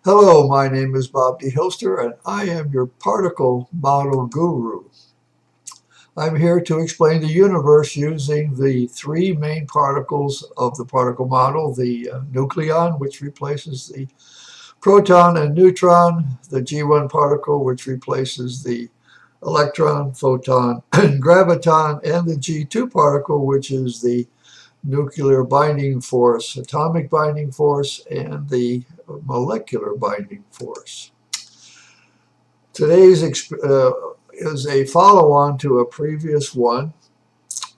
Hello, my name is Bob D. Hilster, and I am your particle model guru. I'm here to explain the universe using the three main particles of the particle model, the nucleon, which replaces the proton and neutron, the G1 particle, which replaces the electron, photon, and graviton, and the G2 particle, which is the nuclear binding force, atomic binding force, and the molecular binding force. Today's is a follow-on to a previous one,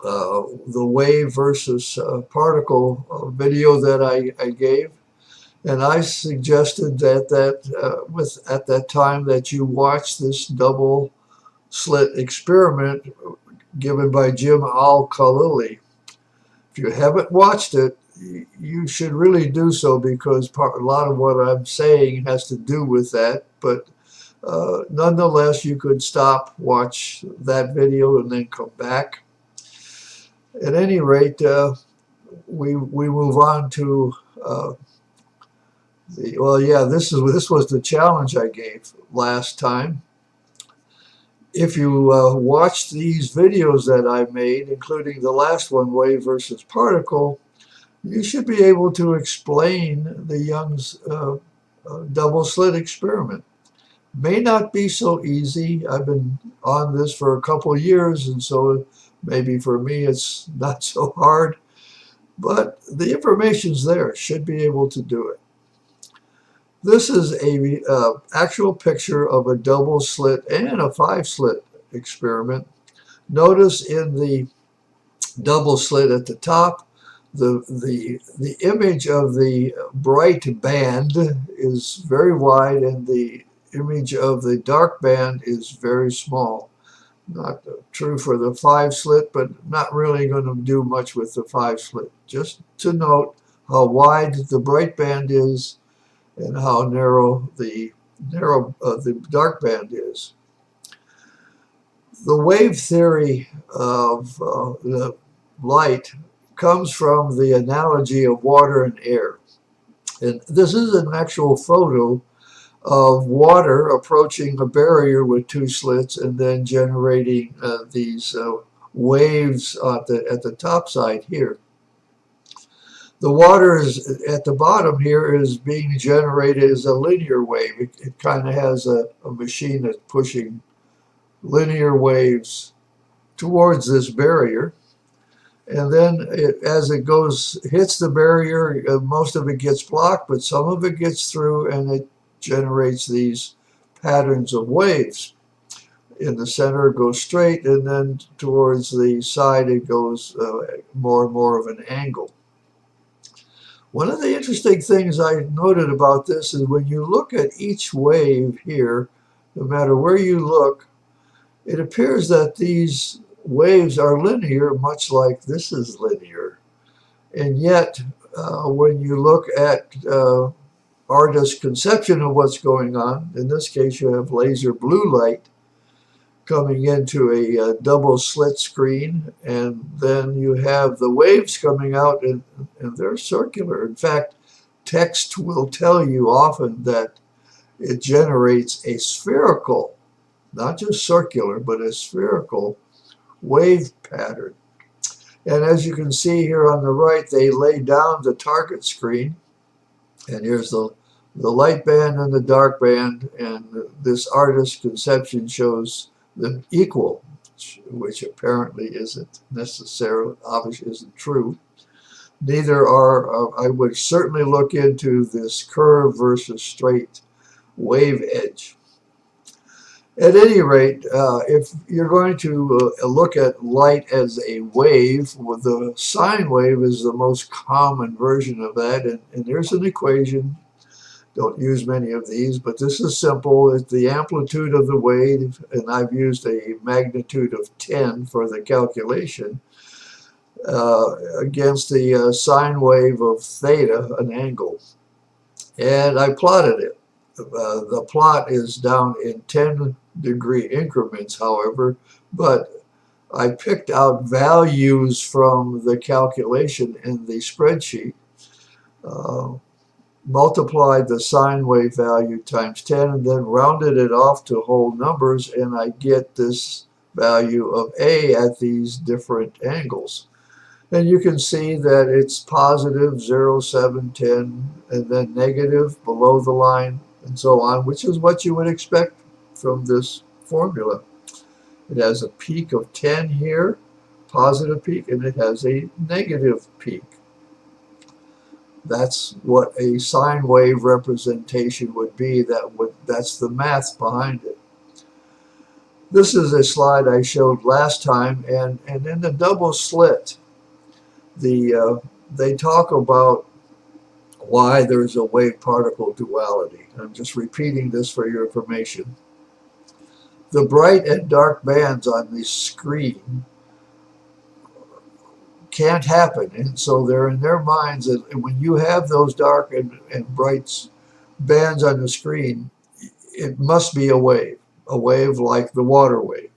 the wave versus particle video that I gave. And I suggested that at that time that you watch this double slit experiment given by Jim Al-Khalili. If you haven't watched it, you should really do so, because a lot of what I'm saying has to do with that. But nonetheless, you could stop, watch that video, and then come back. At any rate, we move on to this was the challenge I gave last time. If you watch these videos that I made, including the last one, wave versus particle, you should be able to explain the Young's double slit experiment. May not be so easy. I've been on this for a couple of years, and so maybe for me it's not so hard. But the information's there. Should be able to do it. This is a actual picture of a double slit and a 5-slit experiment. Notice in the double slit at the top, the image of the bright band is very wide, and the image of the dark band is very small. Not true for the 5-slit, but not really going to do much with the 5-slit. Just to note how wide the bright band is and how narrow the dark band is. The wave theory of the light comes from the analogy of water and air. And this is an actual photo of water approaching a barrier with 2 slits and then generating these waves at the top side here. The water is at the bottom here is being generated as a linear wave. It kind of has a machine that's pushing linear waves towards this barrier. And then as it hits the barrier, most of it gets blocked, but some of it gets through, and it generates these patterns of waves. In the center it goes straight, and then towards the side it goes more and more of an angle. One of the interesting things I noted about this is when you look at each wave here, no matter where you look, it appears that these waves are linear, much like this is linear. And yet, when you look at artist's conception of what's going on, in this case you have laser blue light coming into a double slit screen, and then you have the waves coming out, and they're circular. In fact, text will tell you often that it generates a spherical, not just circular, but a spherical wave pattern. And as you can see here on the right, they lay down the target screen, and here's the light band and the dark band, and this artist's conception shows them equal, which apparently isn't necessarily, obviously isn't true. Neither are, I would certainly look into this curve versus straight wave edge. At any rate, if you're going to look at light as a wave, well, the sine wave is the most common version of that, and there's an equation. Don't use many of these, but this is simple. It's the amplitude of the wave, and I've used a magnitude of 10 for the calculation, against the sine wave of theta, an angle. And I plotted it. The plot is down in 10-degree increments, however, but I picked out values from the calculation in the spreadsheet. multiplied the sine wave value times 10, and then rounded it off to whole numbers, and I get this value of A at these different angles. And you can see that it's positive 0, 7, 10, and then negative below the line, and so on, which is what you would expect from this formula. It has a peak of 10 here, positive peak, and it has a negative peak. That's what a sine wave representation would be. That's the math behind it. This is a slide I showed last time, and in the double slit, they talk about why there's a wave-particle duality. I'm just repeating this for your information. The bright and dark bands on the screen can't happen, and so they're in their minds that when you have those dark and bright bands on the screen, it must be a wave like the water wave.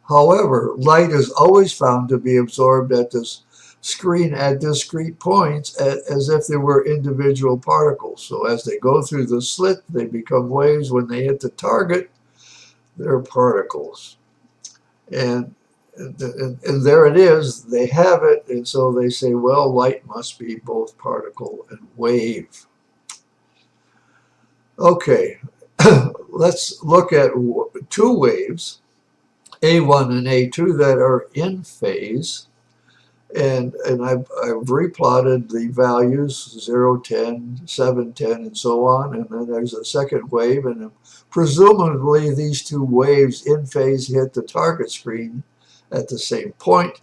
However, light is always found to be absorbed at this screen at discrete points as if they were individual particles. So as they go through the slit, they become waves. When they hit the target, they're particles. And there it is, they have it, and so they say, well, light must be both particle and wave. Okay, let's look at two waves, A1 and A2, that are in phase, and I've replotted the values 0, 10, 7, 10, and so on, and then there's a second wave, and presumably these two waves in phase hit the target screen at the same point,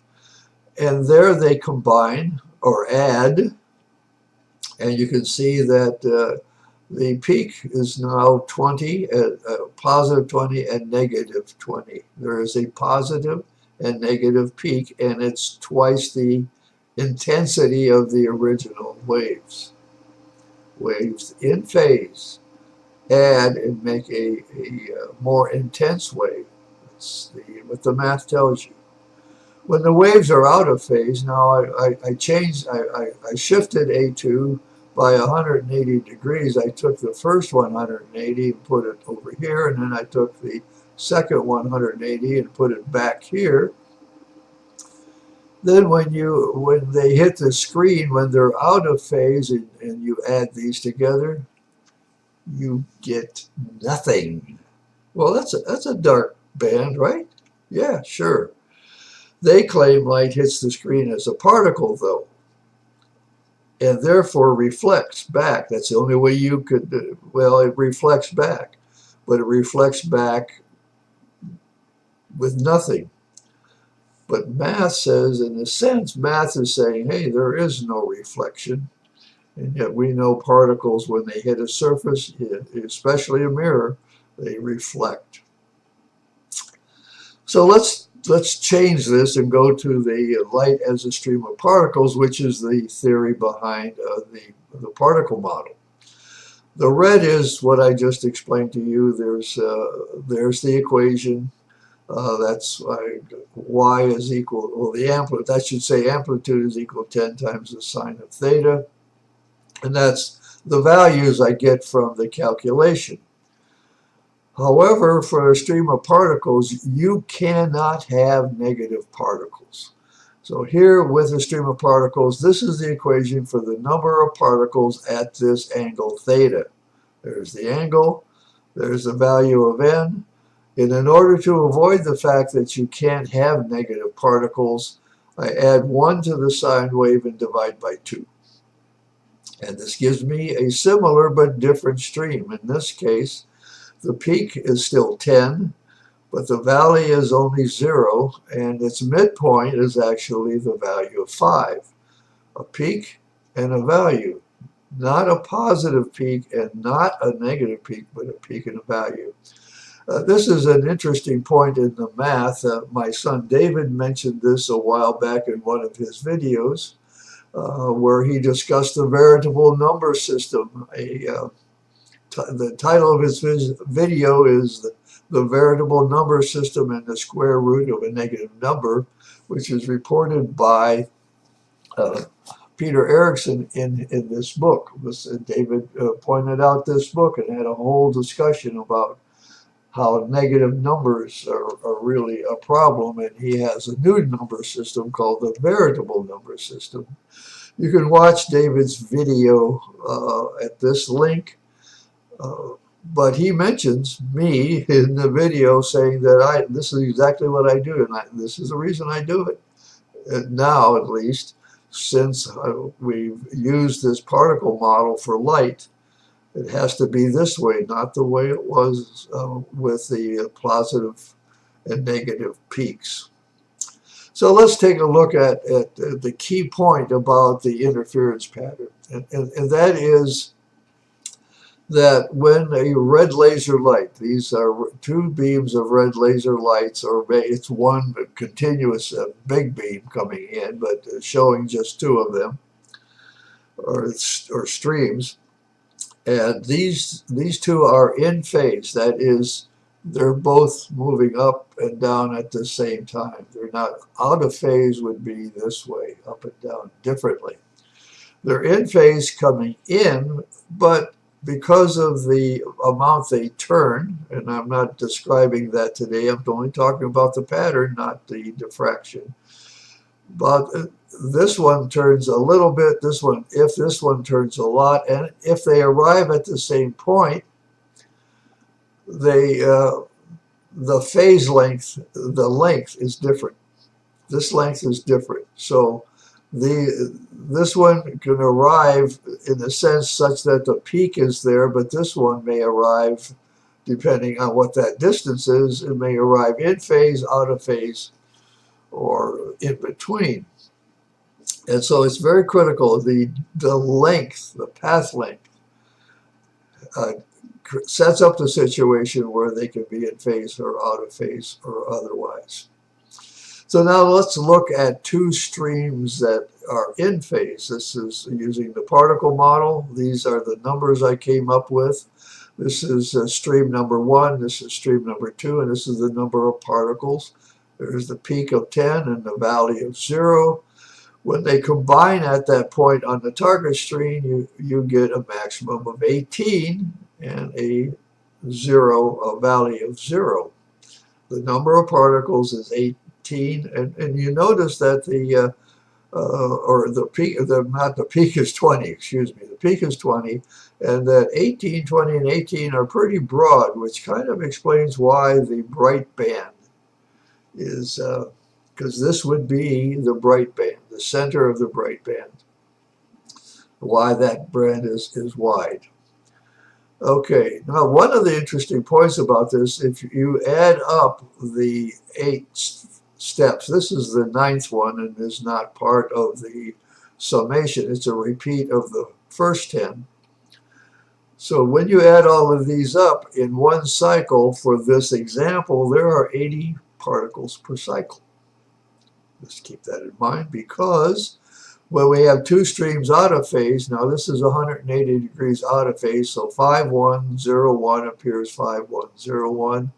and there they combine or add, and you can see that the peak is now 20, positive 20 and negative 20. There is a positive and negative peak, and it's twice the intensity of the original waves. Waves in phase add and make a more intense wave. That's what the math tells you. When the waves are out of phase, now I shifted A2 by 180 degrees. I took the first 180 and put it over here, and then I took the second 180 and put it back here. Then when they hit the screen, when they're out of phase, and you add these together, you get nothing. Well, that's a dark band, right? Yeah, sure. They claim light hits the screen as a particle, though, and therefore reflects back. That's the only way you could, well, it reflects back, but it reflects back with nothing. But math says, in a sense, math is saying, hey, there is no reflection. And yet we know particles, when they hit a surface, especially a mirror, they reflect. So let's change this and go to the light as a stream of particles, which is the theory behind the particle model. The red is what I just explained to you. There's the equation. That's y is equal, well, the amplitude, that should say amplitude is equal to 10 times the sine of theta. And that's the values I get from the calculation. However, for a stream of particles, you cannot have negative particles. So here with a stream of particles, this is the equation for the number of particles at this angle theta. There's the angle, there's the value of n. And in order to avoid the fact that you can't have negative particles, I add 1 to the sine wave and divide by 2. And this gives me a similar but different stream. In this case, the peak is still 10, but the valley is only 0, and its midpoint is actually the value of 5. A peak and a value. Not a positive peak and not a negative peak, but a peak and a value. This is an interesting point in the math. My son David mentioned this a while back in one of his videos, where he discussed the veritable number system. The title of his video is the Veritable Number System and the Square Root of a Negative Number, which is reported by Peter Erickson in this book. David pointed out this book and had a whole discussion about how negative numbers are really a problem, and he has a new number system called the Veritable number system. You can watch David's video at this link, but he mentions me in the video saying that this is exactly what I do, and this is the reason I do it. Now, at least, since we've used this particle model for light, it has to be this way, not the way it was with the positive and negative peaks. So let's take a look at the key point about the interference pattern, and that is that when a red laser light, these are two beams of red laser lights, or it's one continuous big beam coming in, but showing just two of them, or streams, and these two are in phase. That is, they're both moving up and down at the same time. They're not out of phase, would be this way, up and down differently. They're in phase coming in, but because of the amount they turn, and I'm not describing that today, I'm only talking about the pattern, not the diffraction. But this one turns a little bit, this one turns a lot, and if they arrive at the same point, the phase length, the length is different. This length is different. So this one can arrive in a sense such that the peak is there, but this one may arrive, depending on what that distance is, it may arrive in phase, out of phase, or in between. And so it's very critical. The length, the path length, sets up the situation where they can be in phase or out of phase or otherwise. So now let's look at two streams that are in phase. This is using the particle model. These are the numbers I came up with. This is stream number 1, this is stream number 2, and this is the number of particles. There's the peak of 10 and the valley of 0. When they combine at that point on the target stream, you get a maximum of 18 and a valley of 0. The number of particles is 18. And you notice that the peak is 20, excuse me, the peak is 20, and that 18, 20, and 18 are pretty broad, which kind of explains why the bright band is, because this would be the bright band, the center of the bright band, why that band is wide. Okay, now one of the interesting points about this, if you add up the 8 steps, this is the 9th one and is not part of the summation. It's a repeat of the first 10. So when you add all of these up in one cycle, for this example, there are 80 particles per cycle. Just keep that in mind, because when we have two streams out of phase, now this is 180 degrees out of phase, so 5, 1, 0, 1 appears 5, 1, 0, 1.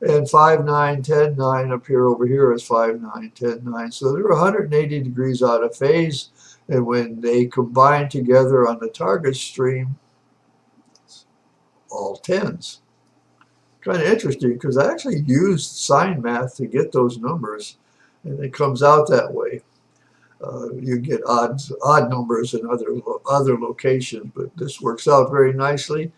And 5, 9, 10, 9 appear over here as 5, 9, 10, 9. So they're 180 degrees out of phase. And when they combine together on the target stream, it's all 10s. Kind of interesting, because I actually used sine math to get those numbers, and it comes out that way. You get odd numbers in other locations, but this works out very nicely.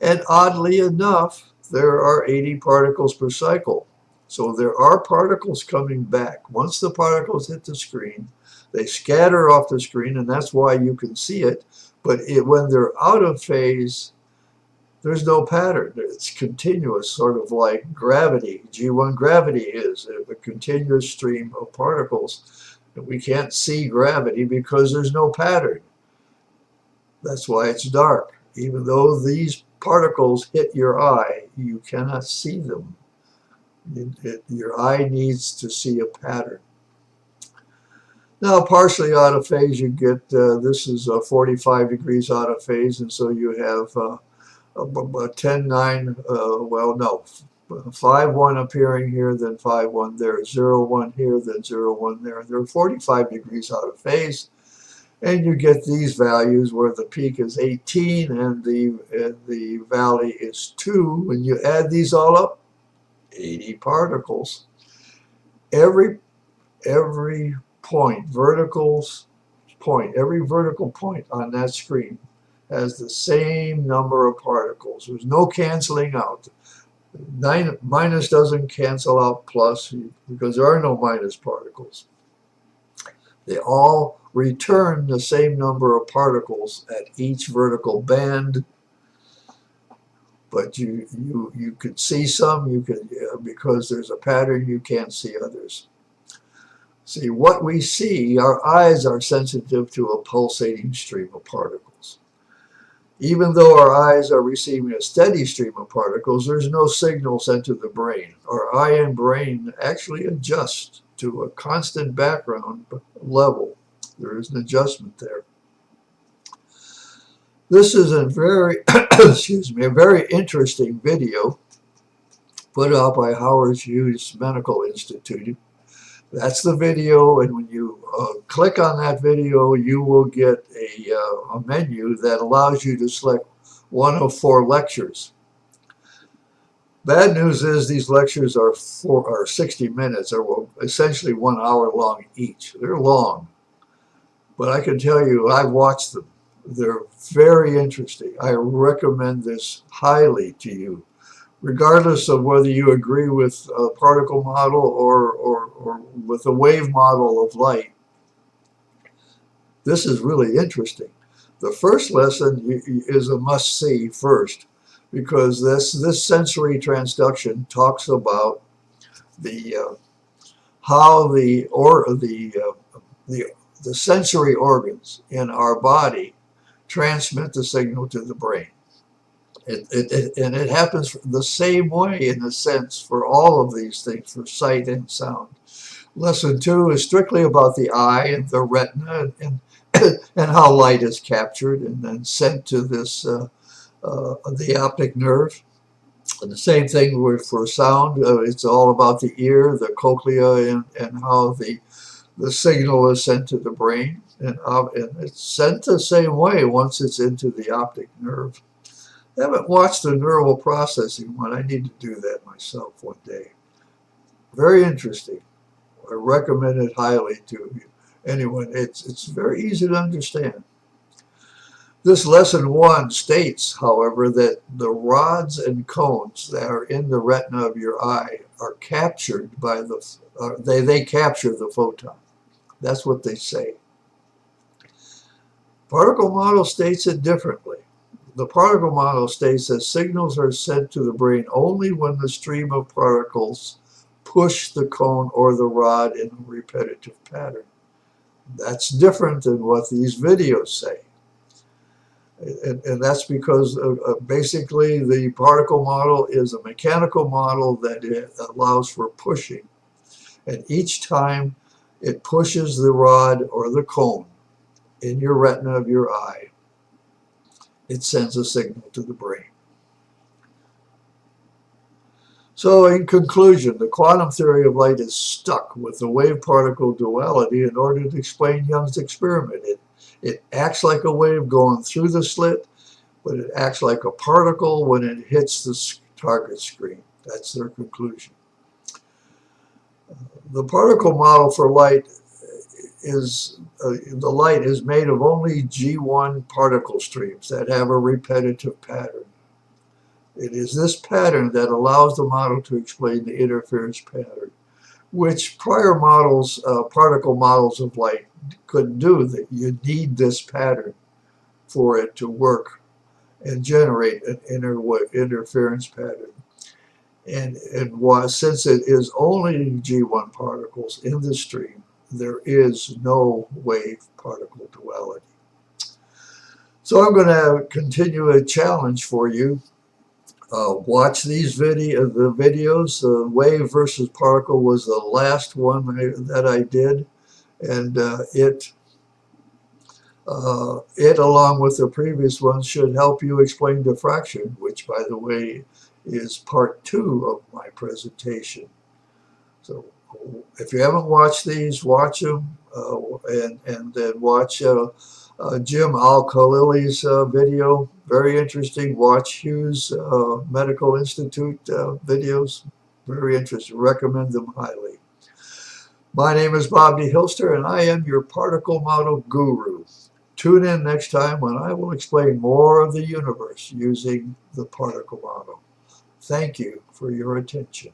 And oddly enough, there are 80 particles per cycle. So there are particles coming back. Once the particles hit the screen, they scatter off the screen, and that's why you can see it. But when they're out of phase, there's no pattern. It's continuous, sort of like gravity. G1 gravity is a continuous stream of particles. And we can't see gravity because there's no pattern. That's why it's dark. Even though these particles hit your eye, you cannot see them. Your eye needs to see a pattern. Now, partially out of phase, you get, this is 45 degrees out of phase, and so you have 10, 9, well, no, 5, 1 appearing here, then 5, 1 there, 0, 1 here, then 0, 1 there. They're 45 degrees out of phase. And you get these values where the peak is 18 and the valley is 2. When you add these all up, 80 particles. Every point, every vertical point on that screen has the same number of particles. There's no canceling out. Minus doesn't cancel out plus because there are no minus particles. They all return the same number of particles at each vertical band, but you could see some, because there's a pattern, you can't see others. See, what we see, our eyes are sensitive to a pulsating stream of particles. Even though our eyes are receiving a steady stream of particles, there's no signal sent to the brain. Our eye and brain actually adjust to a constant background level. There is an adjustment there. This is a very, a very interesting video put out by Howard Hughes Medical Institute. That's the video, and when you click on that video, you will get a menu that allows you to select one of 4 lectures. Bad news is these lectures are 60 minutes, or essentially 1 hour long each. They're long, but I can tell you I've watched them. They're very interesting. I recommend this highly to you, regardless of whether you agree with a particle model or with a wave model of light. This is really interesting. The first lesson is a must-see first, because this sensory transduction talks about how the sensory organs in our body transmit the signal to the brain. And it happens the same way, in a sense, for all of these things, for sight and sound. Lesson 2 is strictly about the eye and the retina and how light is captured and then sent to this the optic nerve. And the same thing for sound. It's all about the ear, the cochlea, and how the signal is sent to the brain. And it's sent the same way once it's into the optic nerve. I haven't watched the neural processing one. I need to do that myself one day. Very interesting. I recommend it highly to anyone. It's very easy to understand. This lesson 1 states, however, that the rods and cones that are in the retina of your eye are captured by they capture the photon. That's what they say. Particle model states it differently. The particle model states that signals are sent to the brain only when the stream of particles push the cone or the rod in a repetitive pattern. That's different than what these videos say. And that's because basically the particle model is a mechanical model that allows for pushing. And each time it pushes the rod or the cone in your retina of your eye, it sends a signal to the brain. So in conclusion, the quantum theory of light is stuck with the wave-particle duality in order to explain Young's experiment. It acts like a wave going through the slit, but it acts like a particle when it hits the target screen. That's their conclusion. The particle model for light is made of only G1 particle streams that have a repetitive pattern. It is this pattern that allows the model to explain the interference pattern, which prior models, particle models of light, couldn't do. That you need this pattern for it to work and generate an interference pattern. And since it is only G1 particles in the stream, there is no wave-particle duality. So I'm going to continue a challenge for you. Watch these videos. Wave versus particle was the last one that I did, and it along with the previous one should help you explain diffraction, which, by the way, is part 2 of my presentation. So if you haven't watched these, watch them, and then watch Jim Al-Khalili's video, very interesting. Watch Hughes Medical Institute videos, very interesting. Recommend them highly. My name is Bobby Hilster, and I am your particle model guru. Tune in next time when I will explain more of the universe using the particle model. Thank you for your attention.